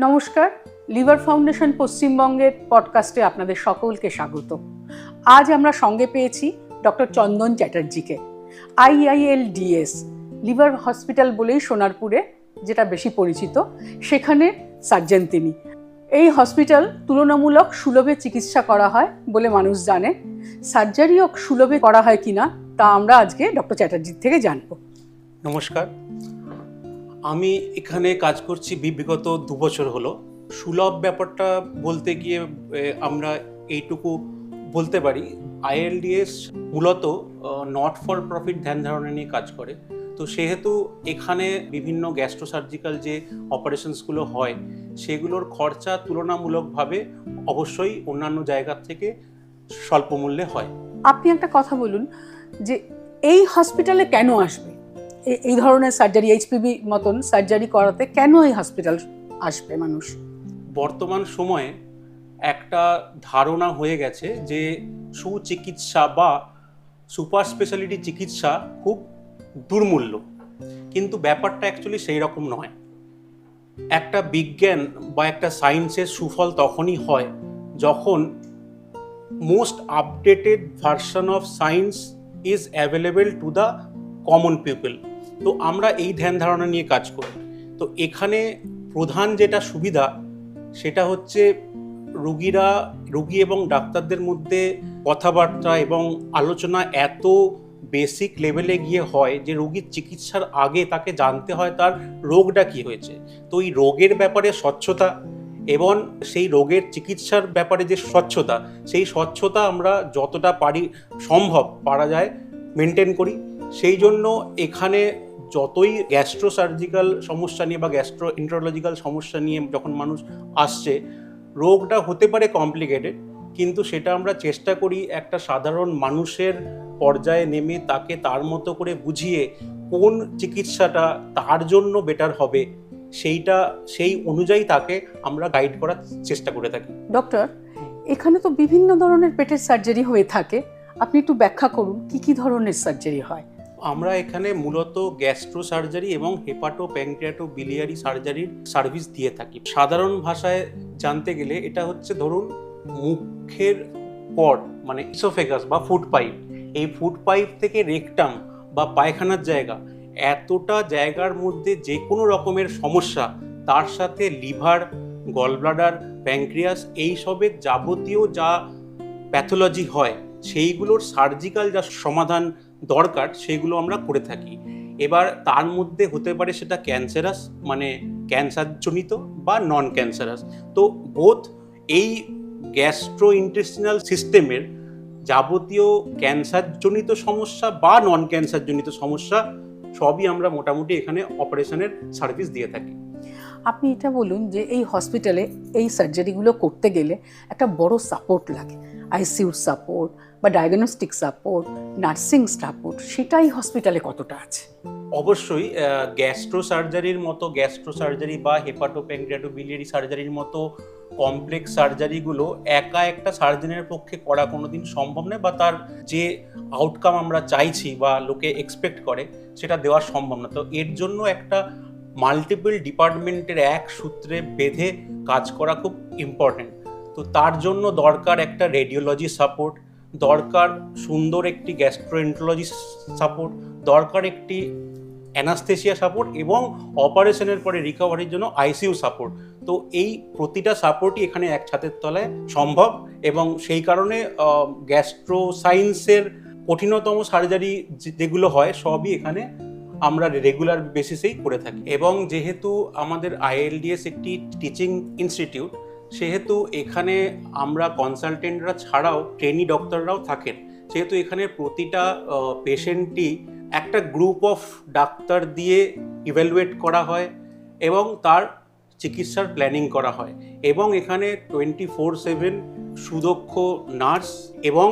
নমস্কার, liver foundation পশ্চিমবঙ্গের পডকাস্টে আপনাদের সকলকে স্বাগত। আজ আমরা সঙ্গে পেয়েছি ডক্টর চন্দন চ্যাটার্জিকে। IILDS লিভার হসপিটাল বলেই সোনারপুরে, যেটা বেশি পরিচিত, সেখানে সার্জন তিনি। এই হসপিটাল তুলনামূলক সুলভে চিকিৎসা করা হয় বলে মানুষ জানে। সার্জারিও সুলভে করা হয় কিনা তা আমরা আজকে ডক্টর চ্যাটার্জির থেকে জানব। নমস্কার, আমি এখানে কাজ করছি বিগত 2 বছর হলো। সুলভ ব্যাপারটা বলতে গিয়ে আমরা এইটুকু বলতে পারি, ILDS মূলত নট ফর প্রফিট ধ্যান ধারণা নিয়ে কাজ করে। তো সেহেতু এখানে বিভিন্ন গ্যাস্ট্রোসার্জিক্যাল যে অপারেশনসগুলো হয় সেগুলোর খরচা তুলনামূলকভাবে অবশ্যই অন্যান্য জায়গার থেকে স্বল্প মূল্যে হয়। আপনি একটা কথা বলুন যে এই হসপিটালে কেন আসবে, এই ধরনের সার্জারি, HPV মতন সার্জারি করাতে কেন এই হসপিটাল আসবে মানুষ? বর্তমান সময়ে একটা ধারণা হয়ে গেছে যে সুচিকিৎসা বা সুপার স্পেশালিটি চিকিৎসা খুব দুর্মূল্য, কিন্তু ব্যাপারটা অ্যাকচুয়ালি সেই রকম নয়। একটা বিজ্ঞান বা একটা সায়েন্সের সুফল তখনই হয় যখন most updated version of science is available to the common people. তো আমরা এই ধ্যান ধারণা নিয়ে কাজ করি। তো এখানে প্রধান যেটা সুবিধা সেটা হচ্ছে রোগী এবং ডাক্তারদের মধ্যে কথাবার্তা এবং আলোচনা এত বেসিক লেভেলে গিয়ে হয় যে রোগীর চিকিৎসার আগে তাকে জানতে হয় তার রোগটা কী হয়েছে। তো এই রোগের ব্যাপারে স্বচ্ছতা এবং সেই রোগের চিকিৎসার ব্যাপারে যে স্বচ্ছতা, সেই স্বচ্ছতা আমরা যতটা পারা যায় মেনটেন করি। সেই জন্য এখানে যতই গ্যাস্ট্রোসার্জিক্যাল সমস্যা নিয়ে বা গ্যাস্ট্রোএন্টারোলজিক্যাল সমস্যা নিয়ে যখন মানুষ আসছে, রোগটা হতে পারে কমপ্লিকেটেড, কিন্তু সেটা আমরা চেষ্টা করি একটা সাধারণ মানুষের পর্যায়ে নেমে তাকে তার মতো করে বুঝিয়ে কোন চিকিৎসাটা তার জন্য বেটার হবে সেই অনুযায়ী তাকে আমরা গাইড করার চেষ্টা করে থাকি। ডক্টর, এখানে তো বিভিন্ন ধরনের পেটের সার্জারি হয়ে থাকে, আপনি একটু ব্যাখ্যা করুন কি কি ধরনের সার্জারি হয়? আমরা এখানে মূলত গ্যাস্ট্রো সার্জারি এবং হেপাটো প্যানক্রিয়াটো বিলিয়ারি সার্জারির সার্ভিস দিয়ে থাকি। সাধারণ ভাষায় জানতে গেলে এটা হচ্ছে, ধরুন মুখের পর মানে ইসোফেগাস বা ফুড পাইপ, এই ফুড পাইপ থেকে রেকটাম বা পায়খানার জায়গা, এতটা জায়গার মধ্যে যে কোনো রকমের সমস্যা, তার সাথে লিভার, গলব্লাডার, প্যানক্রিয়াস, এইসবের যাবতীয় যা প্যাথোলজি হয় সেইগুলোর সার্জিক্যাল যা সমাধান দরকার সেগুলো আমরা করে থাকি। এবার তার মধ্যে হতে পারে সেটা ক্যান্সারাস মানে ক্যান্সারজনিত বা নন ক্যান্সারাস। তো বোথ এই গ্যাস্ট্রো ইন্টেস্টিনাল সিস্টেমের যাবতীয় ক্যান্সারজনিত সমস্যা বা নন ক্যান্সারজনিত সমস্যা সবই আমরা মোটামুটি এখানে অপারেশনের সার্ভিস দিয়ে থাকি। আপনি এটা বলুন যে এই হসপিটালে এই সার্জারিগুলো করতে গেলে একটা বড় সাপোর্ট লাগে, ICU সাপোর্ট বা ডায়াগনস্টিক সাপোর্ট, নার্সিং সাপোর্ট, সেটাই হসপিটালে কতটা আছে? অবশ্যই গ্যাস্ট্রো সার্জারি বা হেপাটো প্যানক্রিয়াটো বিলিয়ারি সার্জারির মতো কমপ্লেক্স সার্জারিগুলো একা একটা সার্জনের পক্ষে করা কোনোদিন সম্ভব নয়, বা তার যে আউটকাম আমরা চাইছি বা লোকে এক্সপেক্ট করে সেটা দেওয়া সম্ভব না। তো এর জন্য একটা মাল্টিপল ডিপার্টমেন্টের এক সূত্রে বেঁধে কাজ করা খুব ইম্পর্টেন্ট। তো তার জন্য দরকার একটা রেডিওলজি সাপোর্ট, দরকার সুন্দর একটি গ্যাস্ট্রোএন্টারোলজি সাপোর্ট, দরকার একটি অ্যানাস্থেসিয়া সাপোর্ট এবং অপারেশনের পরে রিকভারির জন্য ICU সাপোর্ট। তো এই প্রতিটা সাপোর্টই এখানে এক ছাদের তলায় সম্ভব, এবং সেই কারণে গ্যাস্ট্রো সায়েন্সের কঠিনতম সার্জারি যেগুলো হয় সবই এখানে আমরা রেগুলার বেসিসেই করে থাকি। এবং যেহেতু আমাদের ILDS একটি টিচিং ইনস্টিটিউট, সেহেতু এখানে আমরা কনসালটেন্টরা ছাড়াও ট্রেনি ডক্টররাও থাকেন। সেহেতু এখানে প্রতিটা পেশেন্টই একটা গ্রুপ অফ ডাক্তার দিয়ে ইভ্যালুয়েট করা হয় এবং তার চিকিৎসার প্ল্যানিং করা হয়। এবং এখানে 24/7 সুদক্ষ নার্স এবং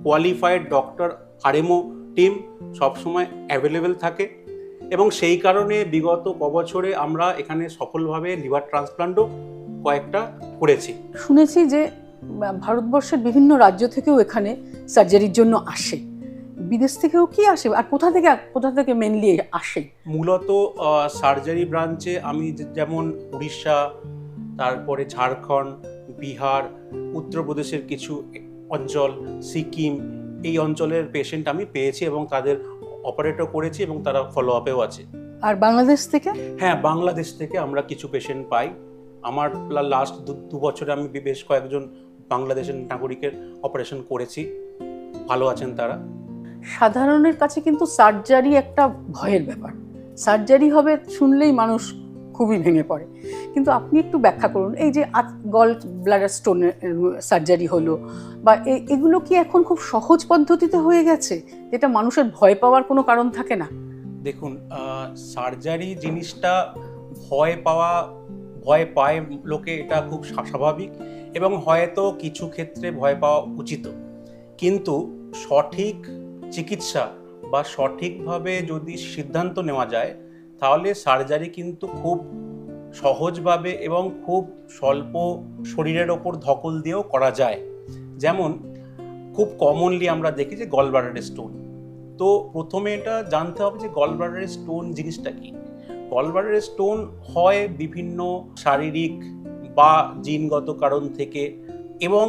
কোয়ালিফাইড ডক্টর RMO টিম সবসময় অ্যাভেলেবেল থাকে। এবং সেই কারণে বিগত কবছরে আমরা এখানে সফলভাবে লিভার ট্রান্সপ্লান্টও কয়েকটা করেছি। শুনেছি যে ভারতবর্ষের বিভিন্ন রাজ্য থেকেও এখানে সার্জারির জন্য আসে, বিদেশ থেকেও কি আসে, আর কোথা থেকে মেনলি আসে? মূলত সার্জারি ব্রাঞ্চে আমি যেমন উড়িষ্যা, তারপরে ঝাড়খণ্ড, বিহার, উত্তরপ্রদেশের কিছু অঞ্চল, সিকিম, এই অঞ্চলের পেশেন্ট আমি পেয়েছি এবং তাদের অপারেটও করেছি এবং তারা ফলো আপেও আছে। আর বাংলাদেশ থেকে? হ্যাঁ, বাংলাদেশ থেকে আমরা কিছু পেশেন্ট পাই। আমার লাস্ট 2 বছরে আমি বেশ কয়েকজন বাংলাদেশের নাগরিকের অপারেশন করেছি, ভালো আছেন তারা। সাধারণের কাছে কিন্তু সার্জারি একটা ভয়ের ব্যাপার, সার্জারি হবে শুনলেই মানুষ খুবই ভেঙে পড়ে। কিন্তু আপনি একটু ব্যাখ্যা করুন, এই যে গল ব্লাডার স্টোনের সার্জারি হলো বা এগুলো কি এখন খুব সহজ পদ্ধতিতে হয়ে গেছে, যেটা মানুষের ভয় পাওয়ার কোনো কারণ থাকে না? দেখুন, সার্জারি জিনিসটা ভয় পায় লোকে, এটা খুব স্বাভাবিক এবং হয়তো কিছু ক্ষেত্রে ভয় পাওয়া উচিত। কিন্তু সঠিক চিকিৎসা বা সঠিকভাবে যদি সিদ্ধান্ত নেওয়া যায় তাহলে সার্জারি কিন্তু খুব সহজভাবে এবং খুব স্বল্প শরীরের ওপর ধকল দিয়েও করা যায়। যেমন খুব কমনলি আমরা দেখি যে গল ব্লাডারের স্টোন। তো প্রথমে এটা জানতে হবে যে গল ব্লাডারের স্টোন জিনিসটা কি। গল ব্লাডারের স্টোন হয় বিভিন্ন শারীরিক বা জিনগত কারণ থেকে, এবং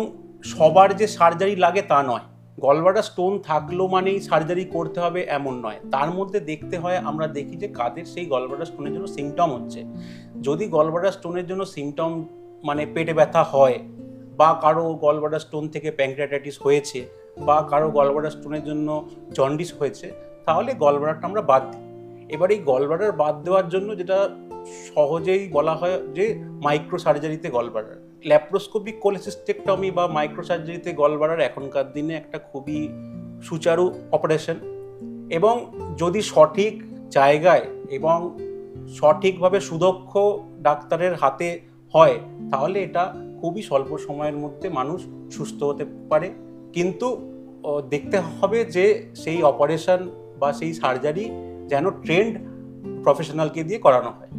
সবার যে সার্জারি লাগে তা নয়। গল ব্লাডার স্টোন থাকলো মানেই সার্জারি করতে হবে এমন নয়। তার মধ্যে দেখতে হয়, আমরা দেখি যে কাদের সেই গল ব্লাডার স্টোনের জন্য সিমটম হচ্ছে। যদি গল ব্লাডার স্টোনের জন্য সিমটম মানে পেটে ব্যথা হয়, বা কারো গল ব্লাডার স্টোন থেকে প্যানক্রিয়াটাইটিস হয়েছে, বা কারো গল ব্লাডার স্টোনের জন্য জন্ডিস হয়েছে, তাহলে গল ব্লাডারটা আমরা বাদ দিই। এবার এই গল ব্লাডার বাদ দেওয়ার জন্য যেটা সহজেই বলা হয় যে মাইক্রো সার্জারিতে গল ব্লাডার, ল্যাপ্রোস্কোপিক কোলেসিস্টেক্টমি বা মাইক্রো সার্জারিতে গল ব্লাডার এখনকার দিনে একটা খুবই সুচারু অপারেশন। এবং যদি সঠিক জায়গায় এবং সঠিকভাবে সুদক্ষ ডাক্তারের হাতে হয় তাহলে এটা খুবই স্বল্প সময়ের মধ্যে মানুষ সুস্থ হতে পারে। কিন্তু দেখতে হবে যে সেই অপারেশন বা সেই সার্জারি যেন ট্রেন্ড প্রফেশনালকে দিয়ে করানো হয়।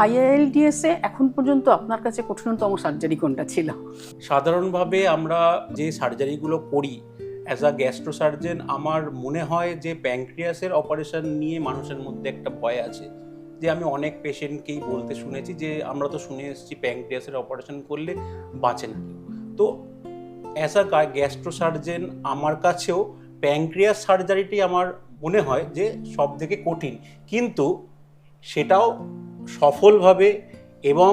IILDS এ এখন পর্যন্ত আপনার কাছে কঠিনতম সার্জারি কোনটা ছিল? সাধারণভাবে আমরা যে সার্জারিগুলো করি অ্যাজ আ গ্যাস্ট্রো সার্জন, আমার মনে হয় যে প্যানক্রিয়াসের অপারেশন নিয়ে মানুষের মধ্যে একটা ভয় আছে। যে আমি অনেক পেশেন্টকেই বলতে শুনেছি যে আমরা তো শুনে এসেছি প্যানক্রিয়াসের অপারেশন করলে বাঁচে না কেউ। তো অ্যাজ আ গ্যাস্ট্রো সার্জন আমার কাছেও প্যানক্রিয়াস সার্জারিটাই আমার মনে হয় যে সব থেকে কঠিন, কিন্তু সেটাও সফলভাবে এবং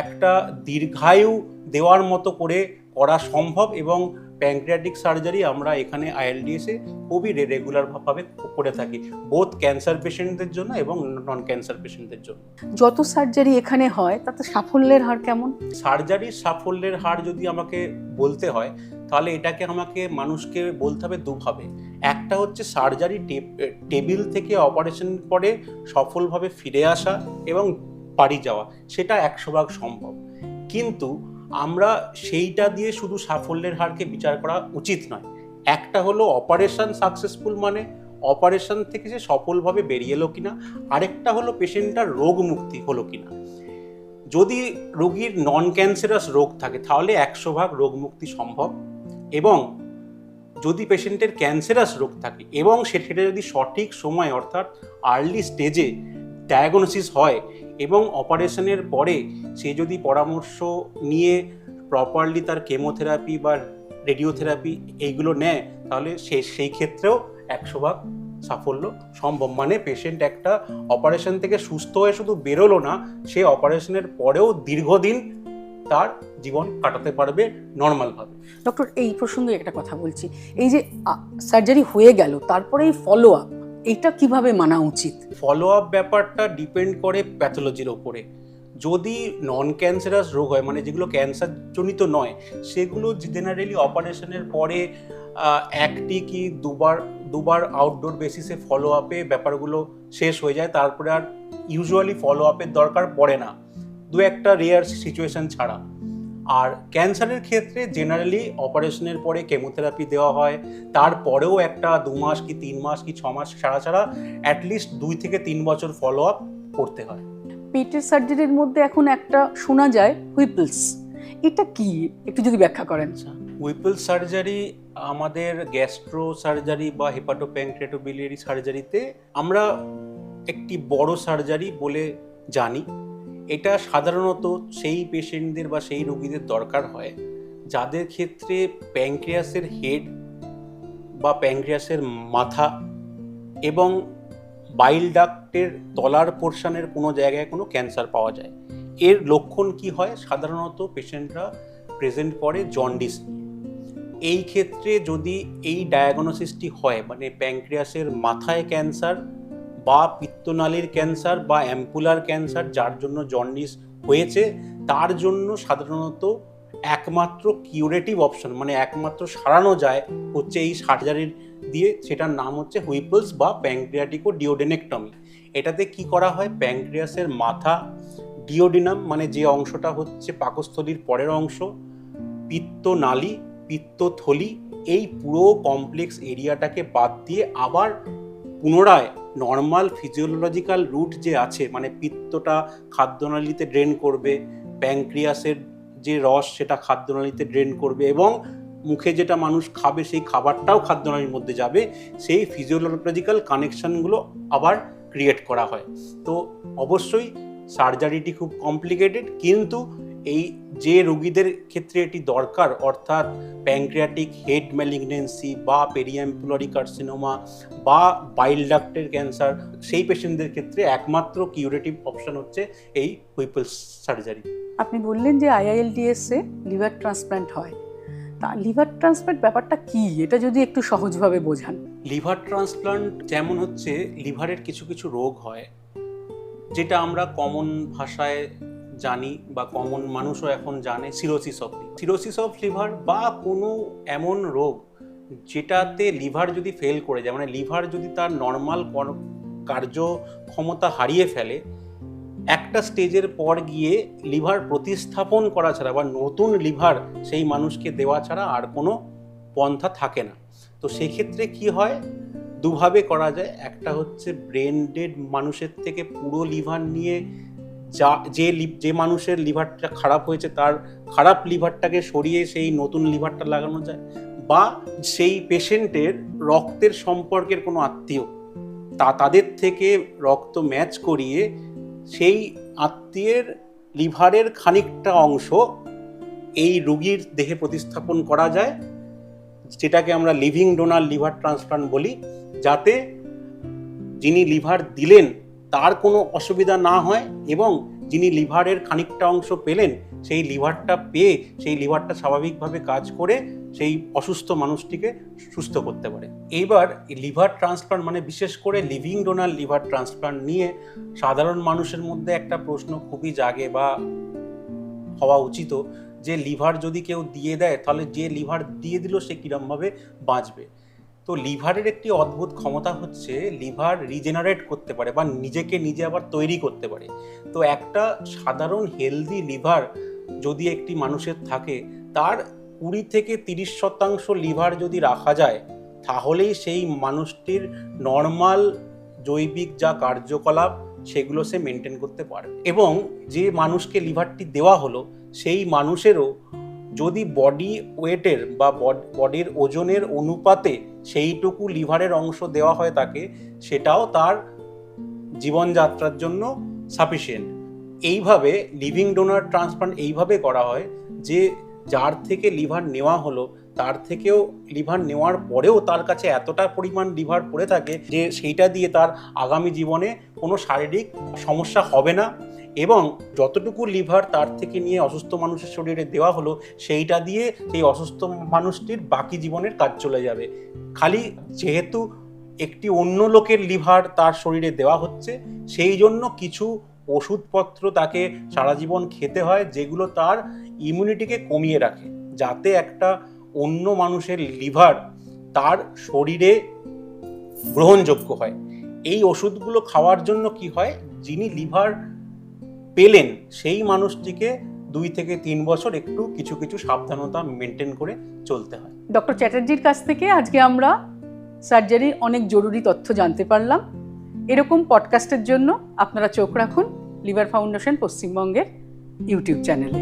একটা দীর্ঘায়ু দেওয়ার মতো করে করা সম্ভব। এবং প্যানক্রিয়াটিক সার্জারি আমরা এখানে ILDS-এ খুবই রেগুলারভাবে করে থাকি, বোথ ক্যান্সার পেশেন্টদের জন্য এবং নন ক্যান্সার পেশেন্টদের জন্য। যত সার্জারি এখানে হয় তাতে সাফল্যের হার কেমন? সার্জারির সাফল্যের হার যদি আমাকে বলতে হয় তাহলে এটাকে আমাকে মানুষকে বলতে হবে দুভাবে। একটা হচ্ছে সার্জারি টেবিল থেকে অপারেশন পরে সফলভাবে ফিরে আসা এবং বাড়ি যাওয়া, সেটা 100% সম্ভব। কিন্তু আমরা সেইটা দিয়ে শুধু সাফল্যের হারকে বিচার করা উচিত নয়। একটা হলো অপারেশন সাকসেসফুল মানে অপারেশন থেকে সে সফলভাবে বেরিয়ে এলো কিনা, আরেকটা হলো পেশেন্টটার রোগ মুক্তি হলো কিনা। যদি রোগীর নন ক্যান্সারাস রোগ থাকে তাহলে 100% রোগ মুক্তি সম্ভব। এবং যদি পেশেন্টের ক্যান্সারাস রোগ থাকে এবং সেটা যদি সঠিক সময় অর্থাৎ আর্লি স্টেজে ডায়াগনোসিস হয় এবং অপারেশনের পরে সে যদি পরামর্শ নিয়ে প্রপারলি তার কেমোথেরাপি বা রেডিওথেরাপি এইগুলো নেয় তাহলে সেই ক্ষেত্রেও 100% সাফল্য সম্ভব। মানে পেশেন্ট একটা অপারেশন থেকে সুস্থ হয়ে শুধু বেরোলো না, সে অপারেশনের পরেও দীর্ঘদিন তার জীবন কাটাতে পারবে নর্মালভাবে। ডক্টর, এই প্রসঙ্গে একটা কথা বলছি, এই যে সার্জারি হয়ে গেল তারপরে এই ফলো আপ, এটা কিভাবে মানা উচিত? ফলো আপ ব্যাপারটা ডিপেন্ড করে প্যাথোলজির ওপরে। যদি নন ক্যান্সারাস রোগ হয় মানে যেগুলো ক্যান্সার জনিত নয়, সেগুলো জেনারেলি অপারেশনের পরে একটি কি দুবার আউটডোর বেসিসে ফলো আপে ব্যাপারগুলো শেষ হয়ে যায়। তারপরে আর ইউজুয়ালি ফলো আপের দরকার পড়ে না, দু একটা রেয়ার সিচুয়েশন ছাড়া। আর ক্যান্সারের ক্ষেত্রে জেনারেলি অপারেশনের পরে কেমোথেরাপি দেওয়া হয়, তারপরেও একটা 2 মাস কি 3 মাস কি 6 মাস ছাড়া অ্যাটলিস্ট 2 থেকে 3 বছর ফলো আপ করতে হয়। পেটের সার্জারির মধ্যে এখন একটা শোনা যায় হুইপলস, এটা কি একটু যদি ব্যাখ্যা করেন? হুইপল সার্জারি আমাদের গ্যাস্ট্রো সার্জারি বা হেপাটোপ্যানক্রিয়াটোবিলিয়ারি সার্জারিতে আমরা একটি বড় সার্জারি বলে জানি। এটা সাধারণত সেই পেশেন্টদের বা সেই রোগীদের দরকার হয় যাদের ক্ষেত্রে প্যানক্রিয়াসের হেড বা প্যানক্রিয়াসের মাথা এবং বাইল ডাক্টের তলার পোর্শনের কোনো জায়গায় কোনো ক্যান্সার পাওয়া যায়। এর লক্ষণ কি হয়? সাধারণত পেশেন্টরা প্রেজেন্ট করে জন্ডিস নিয়ে। এই ক্ষেত্রে যদি এই ডায়াগনোসিসটি হয়, মানে প্যানক্রিয়াসের মাথায় ক্যান্সার বা পিত্তনালীর ক্যান্সার বা অ্যাম্পুলার ক্যান্সার যার জন্য জন্ডিস হয়েছে, তার জন্য সাধারণত একমাত্র কিউরেটিভ অপশন, মানে একমাত্র সারানো যায় হচ্ছে এই সার্জারির দিয়ে, সেটার নাম হচ্ছে হুইপলস বা প্যানক্রিয়াটিকো ডিওডেনেক্টমি। এটাতে কি করা হয়? প্যানক্রিয়াসের মাথা, ডিওডিনাম মানে যে অংশটা হচ্ছে পাকস্থলীর পরের অংশ, পিত্তনালী, পিত্তথলি, এই পুরো কমপ্লেক্স এরিয়াটাকে বাদ দিয়ে আবার পুনরায় নর্মাল ফিজিওলজিক্যাল রুট যে আছে, মানে পিত্তটা খাদ্যনালীতে ড্রেন করবে, প্যানক্রিয়াসের যে রস সেটা খাদ্যনালীতে ড্রেন করবে এবং মুখে যেটা মানুষ খাবে সেই খাবারটাও খাদ্যনালীর মধ্যে যাবে, সেই ফিজিওলজিক্যাল কানেকশনগুলো আবার ক্রিয়েট করা হয়। তো অবশ্যই সার্জারিটি খুব কমপ্লিকেটেড, কিন্তু এই যে রোগীদের ক্ষেত্রে এটি দরকার, অর্থাৎ প্যানক্রিয়াটিক হেড ম্যালিগনেন্সি বা পেরিঅ্যাম্পুলারি কার্সিনোমা বা বাইল ডাক্টের ক্যান্সার, সেই পেশেন্টদের ক্ষেত্রে একমাত্র কিউরেটিভ অপশন হচ্ছে এই হুইপলস সার্জারি। আপনি বললেন যে IILDS এ লিভার ট্রান্সপ্ল্যান্ট হয়, তা লিভার ট্রান্সপ্ল্যান্ট ব্যাপারটা কি, এটা যদি একটু সহজভাবে বোঝান। লিভার ট্রান্সপ্লান্ট যেমন হচ্ছে, লিভারের কিছু কিছু রোগ হয় যেটা আমরা কমন ভাষায় জানি বা কমন মানুষও এখন জানে, সিরোসিস অফ লিভার বা কোনো এমন রোগ যেটাতে লিভার যদি ফেল করে যায়, মানে লিভার যদি তার নর্মাল কার্যক্ষমতা হারিয়ে ফেলে, একটা স্টেজের পর গিয়ে লিভার প্রতিস্থাপন করা ছাড়া বা নতুন লিভার সেই মানুষকে দেওয়া ছাড়া আর কোনো পন্থা থাকে না। তো সেক্ষেত্রে কি হয়, দুভাবে করা যায়। একটা হচ্ছে ব্রেন ডেড মানুষের থেকে পুরো লিভার নিয়ে যে মানুষের লিভারটা খারাপ হয়েছে তার খারাপ লিভারটাকে সরিয়ে সেই নতুন লিভারটা লাগানো যায়, বা সেই পেশেন্টের রক্তের সম্পর্কের কোনো আত্মীয় তাদের থেকে রক্ত ম্যাচ করিয়ে সেই আত্মীয়ের লিভারের খানিকটা অংশ এই রোগীর দেহে প্রতিস্থাপন করা যায়, যেটাকে আমরা লিভিং ডোনার লিভার ট্রান্সপ্লান্ট বলি, যাতে যিনি লিভার দিলেন তার কোনো অসুবিধা না হয় এবং যিনি লিভারের খানিকটা অংশ পেলেন সেই লিভারটা পেয়ে সেই লিভারটা স্বাভাবিকভাবে কাজ করে সেই অসুস্থ মানুষটিকে সুস্থ করতে পারে। এইবার লিভার ট্রান্সপ্লান্ট মানে বিশেষ করে লিভিং ডোনার লিভার ট্রান্সপ্লান্ট নিয়ে সাধারণ মানুষের মধ্যে একটা প্রশ্ন খুবই জাগে বা হওয়া উচিত, যে লিভার যদি কেউ দিয়ে দেয় তাহলে যে লিভার দিয়ে দিল সে কিরমভাবে বাঁচবে। তো লিভারের একটি অদ্ভুত ক্ষমতা হচ্ছে লিভার রিজেনারেট করতে পারে বা নিজেকে নিজে আবার তৈরি করতে পারে। তো একটা সাধারণ হেলদি লিভার যদি একটি মানুষের থাকে, তার 20 থেকে 30% লিভার যদি রাখা যায়, তাহলেই সেই মানুষটির নর্মাল জৈবিক যা কার্যকলাপ সেগুলো সে মেনটেন করতে পারে। এবং যে মানুষকে লিভারটি দেওয়া হলো সেই মানুষেরও যদি বডি ওয়েটের বা বডির ওজনের অনুপাতে সেইটুকু লিভারের অংশ দেওয়া হয় তাকে, সেটাও তার জীবনযাত্রার জন্য সাফিসিয়েন্ট। এইভাবে লিভিং ডোনার ট্রান্সপ্লান্ট এইভাবে করা হয় যে যার থেকে লিভার নেওয়া হলো তার থেকেও লিভার নেওয়ার পরেও তার কাছে এতটা পরিমাণ লিভার পড়ে থাকে যে সেইটা দিয়ে তার আগামী জীবনে কোনো শারীরিক সমস্যা হবে না, এবং যতটুকু লিভার তার থেকে নিয়ে অসুস্থ মানুষের শরীরে দেওয়া হলো সেইটা দিয়ে সেই অসুস্থ মানুষটির বাকি জীবনের কাজ চলে যাবে। খালি যেহেতু একটি অন্য লোকের লিভার তার শরীরে দেওয়া হচ্ছে, সেই জন্য কিছু ওষুধপত্র তাকে সারা জীবন খেতে হয় যেগুলো তার ইমিউনিটিকে কমিয়ে রাখে, যাতে একটা অন্য মানুষের লিভার তার শরীরে গ্রহণযোগ্য হয়। এই ওষুধগুলো খাওয়ার জন্য কি হয়, যিনি লিভার পেলেন সেই মানুষটিকে 2 থেকে 3 বছর একটু কিছু কিছু সাবধানতা মেনটেন করে চলতে হয়। ডক্টর চ্যাটার্জির কাছ থেকে আজকে আমরা সার্জারির অনেক জরুরি তথ্য জানতে পারলাম। এরকম পডকাস্টের জন্য আপনারা চোখ রাখুন লিভার ফাউন্ডেশন পশ্চিমবঙ্গের ইউটিউব চ্যানেলে।